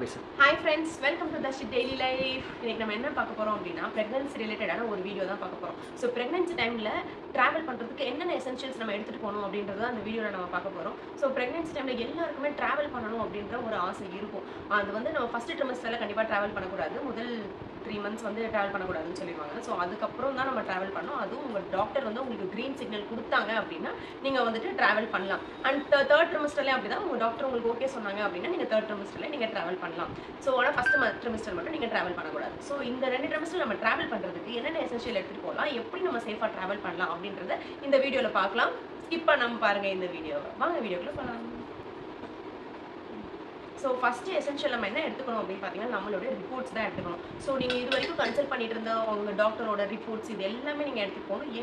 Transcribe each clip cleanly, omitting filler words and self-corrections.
Hi friends, welcome to Dashit Daily Life. இன்னைக்கு நம்ம என்ன பார்க்க போறோம் அப்படினா pregnancy ரிலேட்டடான ஒரு வீடியோ தான் பார்க்க போறோம். So pregnancy டைம்ல travel பண்றதுக்கு என்னென்ன essentials நம்ம எடுத்துட்டு போணும் அப்படின்றத அந்த வீடியோல நம்ம பார்க்க போறோம். So pregnancy டைம்ல எல்லாருக்குமே travel பண்ணனும் அப்படின்ற ஒரு ஆசை இருக்கும். அது வந்து நம்ம first trimesterல கண்டிப்பா travel பண்ண கூடாது. முதல் 3 months வந்து travel பண்ண கூடாதுன்னு சொல்லிருவாங்க. So அதுக்கு அப்புறம் தான் நம்ம travel பண்ணனும். அதுவும் உங்க டாக்டர் வந்து உங்களுக்கு green signal கொடுத்தாங்க அப்படினா நீங்க வந்துட்டு travel பண்ணலாம். And third trimesterல அப்படிதான் உங்க டாக்டர் உங்களுக்கு ஓகே சொன்னாங்க அப்படினா நீங்க third trimesterல நீங்க travel பண்ணலாம். So ஆனா first trimester மட்டும் நீங்க travel பண்ண கூடாது. So இந்த ரெண்டு trimester நம்ம travel பண்றதுக்கு என்னென்ன essential எடுத்துட்டு போலாம், எப்படி நம்ம சேஃபா travel பண்ணலாம் அப்படின்றத இந்த வீடியோல பார்க்கலாம். ஸ்கிப் பண்ணாம பாருங்க இந்த வீடியோவை. வாங்க வீடியோக்குள்ள போலாம். So first essential நம்ம என்ன எடுத்துக்கணும் அப்படினு பாத்தீங்கன்னா நம்மளோட ரிப்போர்ட்ஸ் தான் எடுத்துக்கணும். So நீங்க இது வரைக்கும் கன்சல்ட் பண்ணிட்டு இருந்த உங்க டாக்டரோட ரிப்போர்ட்ஸ் இது எல்லாமே நீங்க எடுத்துட்டு போகணும்.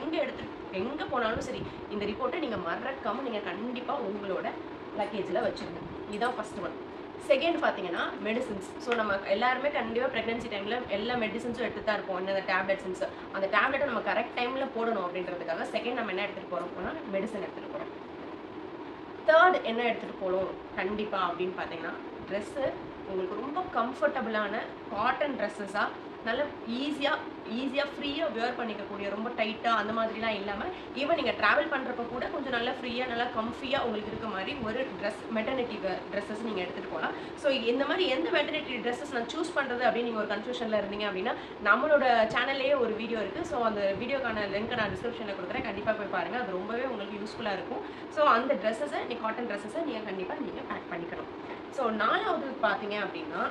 எங்க போனாலும் சரி இந்த ரிப்போர்ட்டை நீங்க மறக்காம நீங்க கண்டிப்பா உங்களோட லக்கேஜ்ல வச்சிருங்க. இதான் ஃபர்ஸ்ட் ஒன். செகண்ட் பாத்தீங்கன்னா மெடிசின்ஸ். ஸோ நம்ம எல்லாருமே கண்டிப்பாக ப்ரெக்னன்சி டைம்ல எல்லா மெடிசின்ஸும் எடுத்து தான் இருப்போம். இந்த டேப்லெட்ஸ் அந்த டேப்லெட்டை நம்ம கரெக்ட் டைம்ல போடணும் அப்படின்றதுக்காக செகண்ட் நம்ம என்ன எடுத்துட்டு போறோம்னா மெடிசன் எடுத்துட்டு போறோம். தேர்ட் என்ன எடுத்துட்டு போகணும் கண்டிப்பா அப்படின்னு பார்த்தீங்கன்னா ட்ரெஸ்ஸு உங்களுக்கு ரொம்ப கம்ஃபர்டபுளான காட்டன் ட்ரெஸ்ஸஸாக நல்ல ஈஸியாக ஃப்ரீயாக வேர் பண்ணிக்கக்கூடிய ரொம்ப டைட்டாக அந்த மாதிரிலாம் இல்லாமல் ஈவன் நீங்கள் ட்ராவல் பண்ணுறப்ப கூட கொஞ்சம் நல்லா ஃப்ரீயாக நல்லா கம்ஃபியாக உங்களுக்கு இருக்க மாதிரி ஒரு ட்ரெஸ் மெட்டர்னிட்டி ட்ரெஸ்ஸஸ் நீங்கள் எடுத்துகிட்டு போகலாம். ஸோ இந்த மாதிரி எந்த மெட்டர்னிட்டி ட்ரெஸ்ஸஸ் நான் சூஸ் பண்ணுறது அப்படின்னு நீங்கள் ஒரு கன்ஃபியூஷனில் இருந்தீங்க அப்படின்னா நம்மளோட சேனல்லேயே ஒரு வீடியோ இருக்குது. ஸோ அந்த வீடியோக்கான லிங்க்கை நான் டிஸ்கிரிப்ஷனில் கொடுக்குறேன், கண்டிப்பாக போய் பாருங்கள். அது ரொம்பவே உங்களுக்கு யூஸ்ஃபுல்லாக இருக்கும். ஸோ அந்த ட்ரெஸ்ஸஸை காட்டன் ட்ரெஸ்ஸஸை நீங்கள் கண்டிப்பாக நீங்கள் பேக் பண்ணிக்கணும். ஸோ நாலாவது பார்த்தீங்க அப்படின்னா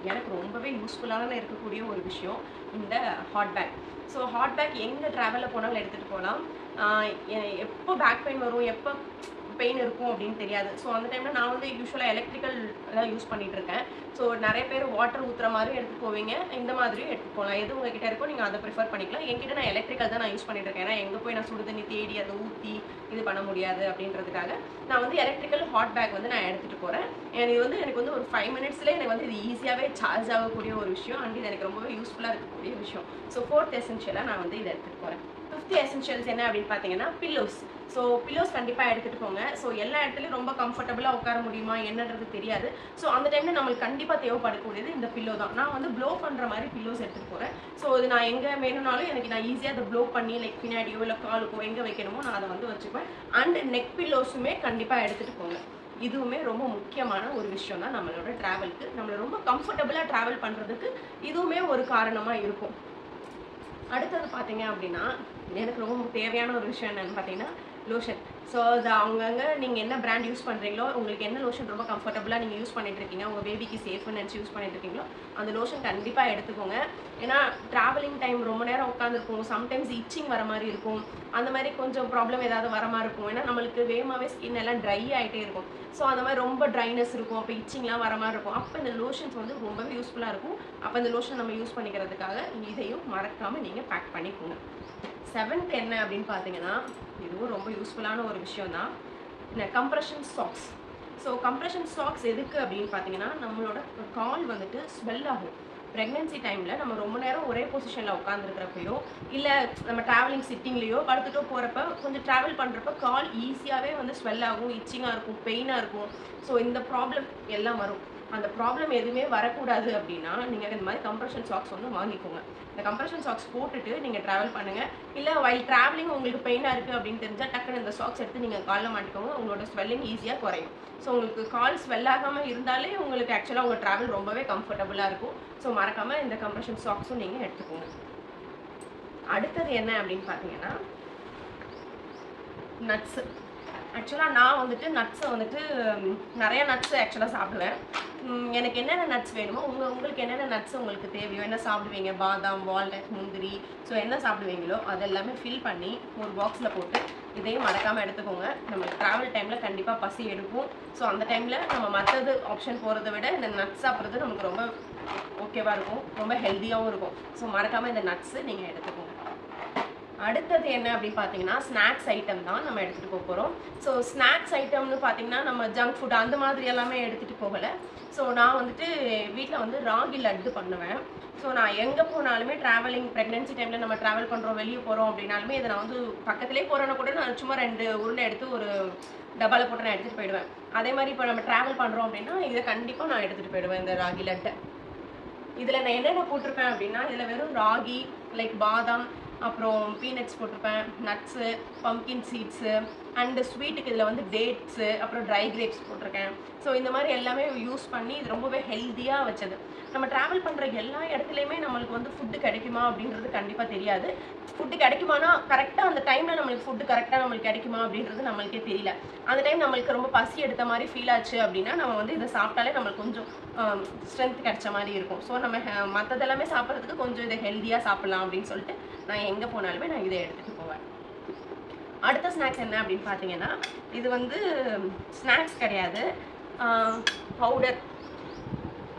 எனக்கு ரொம்பவே யூஸ்ஃபுல்லான இருக்கக்கூடிய ஒரு விஷயம் இந்த hot pack. So hot pack எங்கே ட்ராவலில் போனாலும் எடுத்துகிட்டு போகலாம். எப்போ பேக் பெயின் வரும், எப்போ பெயின் இருக்கும் அப்படின்னு தெரியாது. ஸோ அந்த டைமில் நான் வந்து யூஸ்வலாக எலக்ட்ரிக்கல் தான் யூஸ் பண்ணிகிட்டு இருக்கேன். ஸோ நிறைய பேர் வாட்டர் ஊற்றுற மாதிரி எடுத்துகிட்டு போவீங்க, இந்த மாதிரியும் எடுத்துகிட்டு போகலாம். எது உங்ககிட்ட இருக்கோ நீங்கள் அதை ப்ரிஃபர் பண்ணிக்கலாம். என்கிட்ட நான் எலக்ட்ரிக்கல் தான் நான் யூஸ் பண்ணிட்டு இருக்கேன். ஏன்னா எங்கே போய் நான் சுடு தண்ணி தேடி அதை ஊற்றி இது பண்ண முடியாது அப்படின்றதுக்காக நான் வந்து எலக்ட்ரிக்கல் ஹாட் பேக் வந்து நான் எடுத்துகிட்டு போகிறேன். எனக்கு வந்து ஒரு 5 minutesலேயே எனக்கு வந்து இது ஈஸியாகவே சார்ஜ் ஆகக்கூடிய ஒரு விஷயம். அண்ட் இது எனக்கு ரொம்பவே யூஸ்ஃபுல்லாக இருக்கக்கூடிய விஷயம். ஸோ 4th எசென்ஷியலாக நான் வந்து இதை எடுத்துகிட்டு போகிறேன். 5th எசென்ஷியல்ஸ் என்ன அப்படின்னு பார்த்தீங்கன்னா பில்லோஸ். ஸோ பில்லோஸ் கண்டிப்பாக எடுத்துகிட்டு போங்க. ஸோ எல்லா இடத்துலையும் ரொம்ப கம்ஃபர்டபுளாக உட்கார முடியுமா என்னன்றது தெரியாது. ஸோ அந்த டைமில் நம்மளுக்கு கண்டிப்பாக தேவைப்படக்கூடியது இந்த பில்லோ தான். நான் வந்து ப்ளோ பண்ணுற மாதிரி பில்லோஸ் எடுத்துகிட்டு போகிறேன். ஸோ இது நான் எங்கே வேணும்னாலும் எனக்கு நான் ஈஸியாக அதை ப்ளோ பண்ணி லைக் பின்னாடியோ இல்லை காலுக்கோ எங்கே வைக்கணுமோ நான் அதை வந்து வச்சுப்பேன். அண்ட் நெக் பில்லோஸுமே கண்டிப்பாக எடுத்துகிட்டு போங்க. இதுவுமே ரொம்ப முக்கியமான ஒரு விஷயம் தான் நம்மளோட ட்ராவலுக்கு. நம்மளை ரொம்ப கம்ஃபர்டபுளாக ட்ராவல் பண்ணுறதுக்கு இதுவுமே ஒரு காரணமாக இருக்கும். அடுத்தது பார்த்தீங்க அப்படின்னா எனக்கு ரொம்ப தேவையான ஒரு விஷயம் என்னன்னு பார்த்தீங்கன்னா லோஷன். ஸோ அது அவங்கங்க நீங்கள் என்ன பிராண்ட் யூஸ் பண்ணுறீங்களோ, உங்களுக்கு என்ன லோஷன் ரொம்ப கம்ஃபர்டபுளாக நீங்கள் யூஸ் பண்ணிட்டு இருக்கீங்க, உங்கள் பேபிக்கு சேஃப்னு நினச்சி யூஸ் பண்ணிட்டு இருக்கீங்களோ அந்த லோஷன் கண்டிப்பாக எடுத்துக்கோங்க. ஏன்னா ட்ராவலிங் டைம் ரொம்ப நேரம் உட்காந்துருக்கும், சம்டைம்ஸ் இச்சிங் வர மாதிரி இருக்கும், அந்த மாதிரி கொஞ்சம் ப்ராப்ளம் ஏதாவது வர மாதிரி இருக்கும். ஏன்னா நம்மளுக்கு வேகமாகவே ஸ்கின் எல்லாம் ட்ரை ஆகிட்டே இருக்கும். ஸோ அந்த மாதிரி ரொம்ப ட்ரைனஸ் இருக்கும், அப்போ இச்சிங்லாம் வர மாதிரி இருக்கும். அப்போ இந்த லோஷன்ஸ் வந்து ரொம்பவே யூஸ்ஃபுல்லாக இருக்கும். அப்போ இந்த லோஷன் நம்ம யூஸ் பண்ணிக்கிறதுக்காக இதையும் மறக்காமல் நீங்கள் பேக் பண்ணிக்கோங்க. 7th என்ன அப்படின்னு பார்த்தீங்கன்னா இதுவும் ரொம்ப யூஸ்ஃபுல்லான ஒரு விஷயம் தான், இந்த compression socks. So compression socks எதுக்கு அப்படின்னு பார்த்தீங்கன்னா நம்மளோட கால் வந்துட்டு ஸ்வெல் ஆகும். ப்ரெக்னென்சி டைமில் நம்ம ரொம்ப நேரம் ஒரே பொசிஷனில் உட்காந்துருக்கிறப்பையோ இல்லை நம்ம ட்ராவலிங் சிட்டிங்லேயோ படுத்துட்டோ போகிறப்ப கொஞ்சம் ட்ராவல் பண்ணுறப்ப கால் ஈஸியாகவே வந்து ஸ்வெல் ஆகும், இச்சிங்காக இருக்கும், பெயினாக இருக்கும். ஸோ இந்த ப்ராப்ளம் எல்லாம் வரும். அந்த ப்ராப்ளம் எதுவுமே வரக்கூடாது அப்படின்னா நீங்கள் இந்த மாதிரி கம்ப்ரெஷன் சாக்ஸ் வந்து வாங்கிக்கோங்க. இந்த கம்ப்ரெஷன் சாக்ஸ் போட்டுட்டு நீங்கள் ட்ராவல் பண்ணுங்கள். இல்லை வைல் ட்ராவலிங் உங்களுக்கு பெயினாக இருக்குது அப்படின்னு தெரிஞ்சால் டக்குன்னு இந்த சாக்ஸ் எடுத்து நீங்கள் காலில் மாட்டிக்கோங்க. உங்களோட ஸ்வெல்லிங் ஈஸியாக குறையும். ஸோ உங்களுக்கு கால் ஸ்வெல் ஆகாமல் இருந்தாலே உங்களுக்கு ஆக்சுவலாக உங்கள் ட்ராவல் ரொம்பவே கம்ஃபர்டபுளாக இருக்கும். ஸோ மறக்காமல் இந்த கம்ப்ரெஷன் சாக்ஸும் நீங்கள் எடுத்துக்கோங்க. அடுத்தது என்ன அப்படின்னு பார்த்தீங்கன்னா நட்ஸு. ஆக்சுவலாக நான் வந்துட்டு நட்ஸை வந்துட்டு நிறைய நட்ஸு ஆக்சுவலாக சாப்பிடுவேன். எனக்கு என்னென்ன நட்ஸ் வேணுமோ உங்களுக்கு என்னென்ன நட்ஸ் உங்களுக்கு தேவையோ, என்ன சாப்பிடுவீங்க, பாதாம், வால்நட், முந்திரி, ஸோ என்ன சாப்பிடுவீங்களோ அதெல்லாமே ஃபில் பண்ணி ஒரு பாக்ஸில் போட்டு இதையும் மறக்காமல் எடுத்துக்கோங்க. நம்ம ட்ராவல் டைமில் கண்டிப்பாக பசி எடுக்கும். ஸோ அந்த டைமில் நம்ம மற்றது ஆப்ஷன் போகிறத விட இந்த நட்ஸ் சாப்பிட்றது நமக்கு ரொம்ப ஓகேவாக இருக்கும், ரொம்ப ஹெல்த்தியாகவும் இருக்கும். ஸோ மறக்காமல் இந்த நட்ஸு நீங்கள் எடுத்துக்கோங்க. அடுத்தது என்ன அப்படின்னு பார்த்தீங்கன்னா ஸ்நாக்ஸ் ஐட்டம் தான் நம்ம எடுத்துகிட்டு போக போகிறோம். ஸோ ஸ்நாக்ஸ் ஐட்டம்னு பார்த்தீங்கன்னா நம்ம ஜங்க் ஃபுட் அந்த மாதிரி எல்லாமே எடுத்துகிட்டு போகலை. ஸோ நான் வந்துட்டு வீட்டில் வந்து ராகி லட்டு பண்ணுவேன். ஸோ நான் எங்கே போனாலுமே ட்ராவலிங் ப்ரெக்னென்சி டைமில் நம்ம ட்ராவல் பண்ணுறோம், வெளியே போகிறோம் அப்படின்னாலுமே இதை நான் வந்து பக்கத்துலேயே போகிறேன்னா கூட நான் சும்மா 2 உருண்டை எடுத்து ஒரு டப்பாவில் போட்டு நான் எடுத்துகிட்டு போயிடுவேன். அதே மாதிரி இப்போ நம்ம ட்ராவல் பண்ணுறோம் அப்படின்னா இதை கண்டிப்பாக நான் எடுத்துகிட்டு போயிடுவேன் இந்த ராகி லட்டை. இதில் நான் என்னென்ன போட்டிருப்பேன் அப்படின்னா இதில் வெறும் ராகி, லைக் பாதாம், அப்புறம் பீனட்ஸ் போட்டிருப்பேன், நட்ஸு, பம்கின் சீட்ஸு, அண்டு ஸ்வீட்டுக்கு இதில் வந்து டேட்ஸு, அப்புறம் ட்ரை கிரேப்ஸ் போட்டிருக்கேன். ஸோ இந்த மாதிரி எல்லாமே யூஸ் பண்ணி இது ரொம்பவே ஹெல்த்தியாக வச்சது. நம்ம ட்ராவல் பண்ணுற எல்லா இடத்துலையுமே நம்மளுக்கு வந்து ஃபுட்டு கிடைக்குமா அப்படின்றது கண்டிப்பாக தெரியாது. ஃபுட்டு கிடைக்குமானா கரெக்டாக அந்த டைமில் நம்மளுக்கு ஃபுட்டு கரெக்டாக நம்மளுக்கு கிடைக்குமா அப்படின்றது நம்மளுக்கே தெரியல. அந்த டைம் நம்மளுக்கு ரொம்ப பசி எடுத்த மாதிரி ஃபீல் ஆச்சு அப்படின்னா நம்ம வந்து இதை சாப்பிட்டாலே நம்மளுக்கு கொஞ்சம் ஸ்ட்ரென்த் கிடைச்ச மாதிரி இருக்கும். ஸோ நம்ம மற்றதெல்லாமே சாப்பிட்றதுக்கு கொஞ்சம் இதை ஹெல்த்தியாக சாப்பிட்லாம் அப்படின்னு சொல்லிட்டு நான் எங்கே போனாலுமே நான் இதை எடுத்துகிட்டு போவேன். அடுத்த ஸ்நாக்ஸ் என்ன அப்படின்னு பார்த்தீங்கன்னா இது வந்து ஸ்நாக்ஸ் கிடையாது, பவுடர்.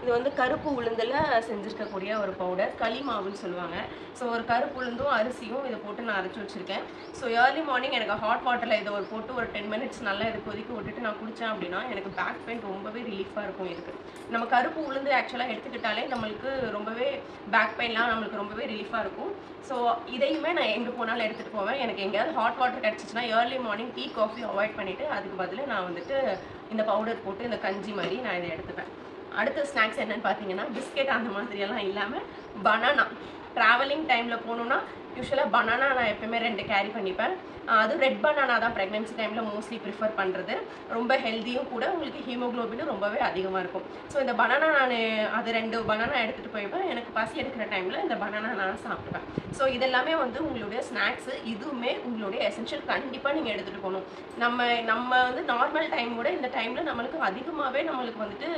இது வந்து கருப்பு உளுந்தில் செஞ்சுருக்கக்கூடிய ஒரு பவுடர், களி மாவுன்னு சொல்லுவாங்க. ஸோ ஒரு கருப்பு உளுந்தும் அரிசியும் இதை போட்டு நான் அரைச்சி வச்சுருக்கேன். ஸோ ஏர்லி மார்னிங் எனக்கு ஹாட் வாட்டரில் இதை போட்டு ஒரு 10 மினிட்ஸ் நல்லா இதை கொதிக்க விட்டுட்டு நான் குடித்தேன் அப்படின்னா எனக்கு பேக் பெயின் ரொம்பவே ரிலீஃபாக இருக்கும். இதுக்கு நம்ம கருப்பு உளுந்து ஆக்சுவலாக எடுத்துக்கிட்டாலே நம்மளுக்கு ரொம்பவே பேக் பெயின்லாம் நம்மளுக்கு ரொம்பவே ரிலீஃபாக இருக்கும். ஸோ இதையுமே நான் எங்கே போனாலும் எடுத்துகிட்டு போவேன். எனக்கு எங்கேயாவது ஹாட் வாட்டர் கிடச்சிச்சின்னா early morning tea coffee avoid பண்ணிவிட்டு அதுக்கு பதில் நான் வந்துட்டு இந்த பவுடர் போட்டு இந்த கஞ்சி மாதிரி நான் இதை எடுத்துப்பேன். அடுத்த ஸ்நாக்ஸ் என்னன்னு பார்த்தீங்கன்னா பிஸ்கெட் அந்த மாதிரியெல்லாம் இல்லாமல் பனானா. ட்ராவலிங் டைமில் போகணுன்னா யூஸ்வலாக பனானா நான் எப்பவுமே 2 கேரி பண்ணிப்பேன். அது ரெட் பனானா தான் ப்ரெக்னென்சி டைமில் மோஸ்ட்லி ப்ரிஃபர் பண்ணுறது. ரொம்ப ஹெல்த்தியும் கூட, உங்களுக்கு ஹீமோக்ளோபினும் ரொம்பவே அதிகமாக இருக்கும். ஸோ இந்த பனானா நான் அது 2 பனானா எடுத்துகிட்டு போய்ப்பேன். எனக்கு பசி எடுக்கிற டைமில் இந்த பனானா நான் சாப்பிடுவேன். ஸோ இதெல்லாமே வந்து உங்களுடைய ஸ்நாக்ஸு. இதுவுமே உங்களுடைய எசென்ஷியல் கண்டிப்பாக நீங்கள் எடுத்துகிட்டு போகணும். நம்ம வந்து நார்மல் டைம் விட இந்த டைமில் நம்மளுக்கு அதிகமாகவே நம்மளுக்கு வந்துட்டு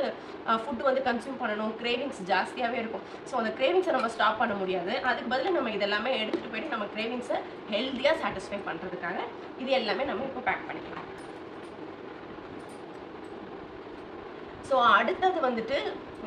ஃபுட்டு வந்து கன்சியூம் பண்ணணும், கிரேவிங்ஸ் ஜாஸ்தியாகவே இருக்கும். ஸோ அந்த கிரேவிங்ஸை நம்ம ஸ்டாப் பண்ண முடியாது. அதுக்கு பதில் நம்ம இதெல்லாமே எடுத்துகிட்டு போயிட்டு நம்ம கிரேவிங்ஸை ஹெல்த்தியாக சாட்டிஸ்ஃபை பண்ணுறதுக்காக இது எல்லாமே நம்ம இப்போ பேக் பண்ணிக்கலாம். ஸோ அடுத்தது வந்துட்டு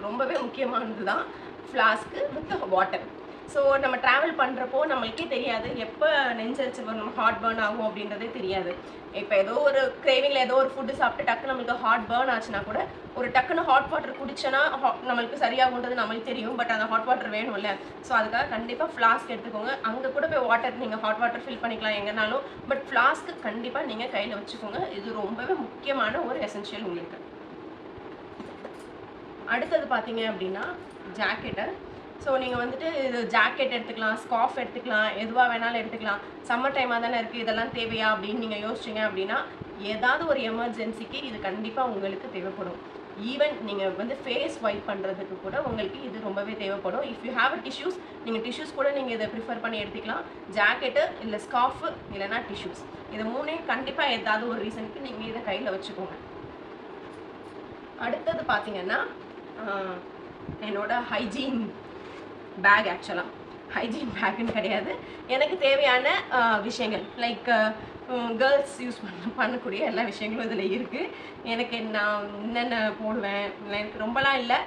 ரொம்பவே முக்கியமானது தான் ஃப்ளாஸ்க்கு வித் வாட்டர். ஸோ நம்ம ட்ராவல் பண்ணுறப்போ நம்மளுக்கே தெரியாது எப்போ நெஞ்சரிச்சு வரும், ஹார்ட் பர்ன் ஆகும் அப்படின்றதே தெரியாது. இப்போ ஏதோ ஒரு கிரேவிங்கில் ஏதோ ஒரு ஃபுட்டு சாப்பிட்டு டக்குன்னு நம்மளுக்கு ஹார்ட் பர்ன் ஆச்சுன்னா கூட ஒரு டக்குன்னு ஹாட் வாட்டர் குடிச்சோன்னா நம்மளுக்கு சரியாகுன்றது நம்மளுக்கு தெரியும். பட் அந்த ஹாட் வாட்டர் வேணும்ல. ஸோ அதுக்காக கண்டிப்பாக ஃப்ளாஸ்க் எடுத்துக்கோங்க. அங்கே கூட போய் வாட்டர் நீங்கள் ஹாட் வாட்டர் ஃபில் பண்ணிக்கலாம் எங்கேனாலும். பட் ஃப்ளாஸ்க்கு கண்டிப்பாக நீங்கள் கையில் வச்சுக்கோங்க. இது ரொம்பவே முக்கியமான ஒரு எசென்ஷியல் உங்களுக்கு. அடுத்தது பார்த்தீங்க அப்படின்னா ஜாக்கெட்டு. ஸோ நீங்கள் வந்துட்டு இது ஜாக்கெட் எடுத்துக்கலாம், ஸ்கார்ஃப் எடுத்துக்கலாம், எதுவாக வேணாலும் எடுத்துக்கலாம். சம்மர் டைமாக தானே இருக்குது, இதெல்லாம் தேவையா அப்படின்னு நீங்கள் யோசிச்சிங்க அப்படின்னா ஏதாவது ஒரு எமர்ஜென்சிக்கு இது கண்டிப்பாக உங்களுக்கு தேவைப்படும். ஈவன் நீங்கள் வந்து ஃபேஸ் வைப் பண்ணுறதுக்கு கூட உங்களுக்கு இது ரொம்பவே தேவைப்படும். If you have a tissues, நீங்கள் டிஷ்யூஸ் கூட நீங்கள் இதை ப்ரிஃபர் பண்ணி எடுத்துக்கலாம். ஜாக்கெட்டு இல்லை ஸ்கார்ஃபு இல்லைனா டிஷ்யூஸ், இது 3 கண்டிப்பாக ஏதாவது ஒரு ரீசனுக்கு நீங்கள் இதை கையில் வச்சுக்கோங்க. அடுத்தது பார்த்தீங்கன்னா என்னோட ஹைஜீன் பேக். ஆக்சுவலாக ஹைஜீன் பேக்குன்னு கிடையாது, எனக்கு தேவையான விஷயங்கள் லைக் கேர்ள்ஸ் யூஸ் பண்ணக்கூடிய எல்லா விஷயங்களும் இதில் இருக்குது. எனக்கு நான் என்னென்ன போடுவேன் எனக்கு ரொம்பலாம் இல்லை.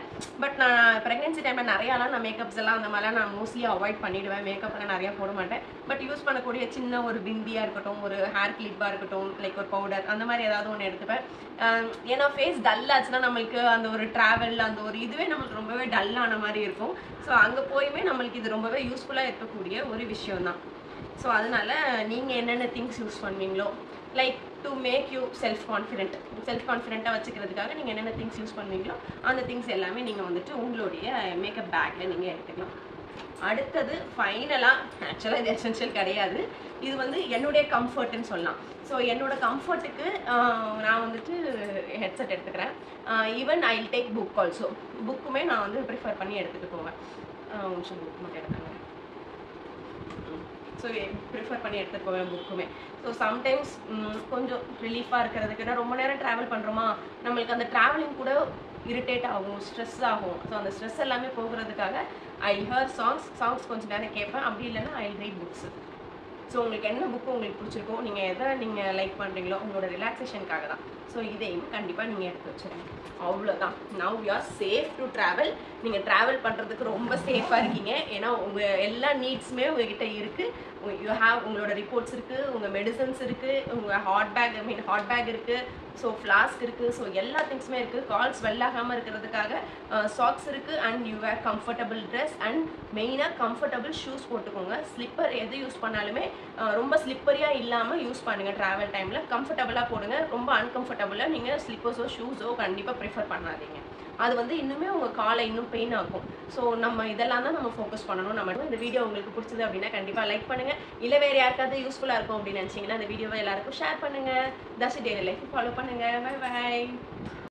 பட் நான் ப்ரெக்னென்சி டைமில் நிறையாலாம் நான் மேக்கப்ஸ் எல்லாம் அந்த மாதிரிலாம் நான் மோஸ்ட்லி அவாய்ட் பண்ணிவிடுவேன். மேக்கப்லாம் நிறையா போட மாட்டேன். பட் யூஸ் பண்ணக்கூடிய சின்ன ஒரு பிந்தியாக இருக்கட்டும், ஒரு ஹேர் கிளிப்பாக இருக்கட்டும், லைக் ஒரு பவுடர் அந்த மாதிரி ஏதாவது ஒன்று எடுத்துப்பேன். ஏன்னா ஃபேஸ் டல் ஆச்சுன்னா நம்மளுக்கு அந்த ஒரு ட்ராவல் அந்த ஒரு இதுவே நம்மளுக்கு ரொம்பவே டல்லான மாதிரி இருக்கும். ஸோ அங்கே போயுமே நம்மளுக்கு இது ரொம்பவே யூஸ்ஃபுல்லாக இருக்கக்கூடிய ஒரு விஷயம்தான். ஸோ அதனால் நீங்கள் என்னென்ன திங்ஸ் யூஸ் பண்ணுவீங்களோ, like to make you self கான்ஃபிடென்ட்டாக வச்சுக்கிறதுக்காக நீங்கள் என்னென்ன திங்ஸ் யூஸ் பண்ணுவீங்களோ அந்த திங்ஸ் எல்லாமே நீங்கள் வந்துட்டு உங்களுடைய மேக்கப் பேக்கில் நீங்கள் எடுத்துக்கலாம். அடுத்தது ஃபைனலாக ஆக்சுவலாக இது எசென்ஷியல் கிடையாது, இது வந்து என்னுடைய கம்ஃபர்ட்னு சொல்லலாம். ஸோ என்னோட கம்ஃபர்ட்டுக்கு நான் வந்துட்டு ஹெட்செட் எடுத்துக்கிறேன். Even I will take book also. புக்குமே நான் வந்து ப்ரிஃபர் பண்ணி எடுத்துகிட்டு போவேன். புக் மட்டும் எடுத்தாங்க. ஸோ ப்ரிஃபர் பண்ணி எடுத்துகிட்டு போவேன் புக்குமே. ஸோ சம்டைம்ஸ் கொஞ்சம் ரிலீஃபாக இருக்கிறதுக்கு, நான் ரொம்ப நேரம் ட்ராவல் பண்ணுறோமா, நம்மளுக்கு அந்த ட்ராவலிங் கூட இரிட்டேட் ஆகும், ஸ்ட்ரெஸ் ஆகும். ஸோ அந்த ஸ்ட்ரெஸ் எல்லாமே போகிறதுக்காக ஐ ஹியர் சாங்ஸ் கொஞ்சம் நேரம் கேட்பேன். அப்படி இல்லைன்னா ஐ ரீட் புக்ஸு. ஸோ உங்களுக்கு என்ன புக்கு உங்களுக்கு பிடிச்சிருக்கோ, நீங்கள் எதை நீங்கள் லைக் பண்ணுறீங்களோ உங்களோட ரிலாக்ஸேஷனுக்காக தான். ஸோ இதையும் கண்டிப்பாக நீங்கள் எடுத்து வச்சுருங்க. அவ்வளோதான். Now you are safe to travel. நீங்கள் ட்ராவல் பண்ணுறதுக்கு ரொம்ப சேஃபாக இருக்கீங்க. ஏன்னா உங்கள் எல்லா நீட்ஸுமே உங்ககிட்ட இருக்குது. யூ ஹேவ் உங்களோட ரிப்போர்ட்ஸ் இருக்குது, உங்கள் மெடிசன்ஸ் இருக்குது, உங்கள் ஹாட் பேக் இருக்குது, ஸோ ஃப்ளாஸ்க் இருக்குது, ஸோ எல்லா திங்ஸுமே இருக்குது. கால்ஸ் வெள்ளாகாமல் இருக்கிறதுக்காக சாக்ஸ் இருக்குது. And you wear comfortable dress and மெயினாக கம்ஃபர்டபுள் ஷூஸ் போட்டுக்கோங்க. ஸ்லிப்பர் எது யூஸ் பண்ணாலுமே ரொம்ப ஸ்லிப்பரியாக இல்லாமல் யூஸ் பண்ணுங்கள். ட்ராவல் டைமில் கம்ஃபர்டபுளாக போடுங்க. ரொம்ப அன்கம்ஃபர்டபுளாக நீங்கள் ஸ்லிப்பர்ஸோ ஷூஸோ கண்டிப்பாக ப்ரிஃபர் பண்ணாதீங்க. அது வந்து இன்னுமே உங்கள் காலை இன்னும் பெயின் ஆகும். ஸோ நம்ம இதெல்லாம் தான் நம்ம ஃபோக்கஸ் பண்ணணும். நம்ம இந்த வீடியோ உங்களுக்கு பிடிச்சது அப்படின்னா கண்டிப்பாக லைக் பண்ணுங்கள். இல்லை வேறு யாருக்காவது யூஸ்ஃபுல்லாக இருக்கும் அப்படின்னு நினச்சிங்கன்னா அந்த வீடியோவை எல்லாருக்கும் ஷேர் பண்ணுங்கள். That's it. Daily life follow பண்ணுங்கள். பை பாய்.